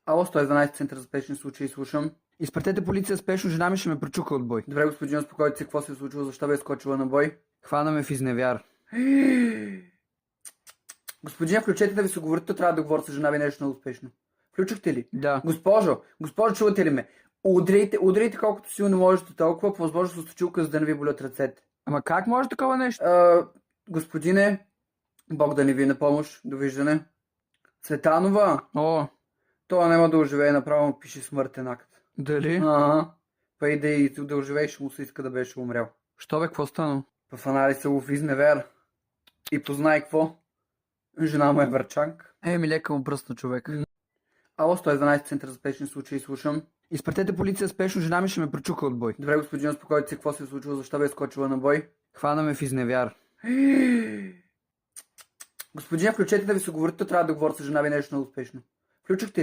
Ало, 112 център за спешни случаи, слушам. Изпратете полиция спешно, жена ми ще ме прочука от бой. Добре, господин, успокойте се, какво се е случило, защо бе скочила на бой? Хвана ме в изневяр. Господин, включете да ви се говорите, трябва да говоря с жена ви нещо много успешно. Включихте ли? Да. Госпожо, чувате ли ме? Удрейте колкото силно можете толкова, по възможност с точилка, за да не ви болят ръцете. Ама как може такова нещо? Господине, Бог да ни ви на помощ, довиждане. Цветанова, О, това няма да оживее, направо му пише смъртен акт. дали? Ага, па и да оживее, ще му се иска да беше умрял. Що бе, какво стана? В анализа в изневер. И познай какво? Жена му е върчанка. Ми лека му пръст на човек. Ало, 112 център за спешни случаи, слушам. Изпратете полиция спешно, жена ми ще ме прочука от бой. Добре, господин, успокойте се, какво се е случило, защо бе скочила на бой? Хвана ме в изневяр. Господин, включете да ви се говорите, трябва да говоря с жена ви нещо много успешно. Включихте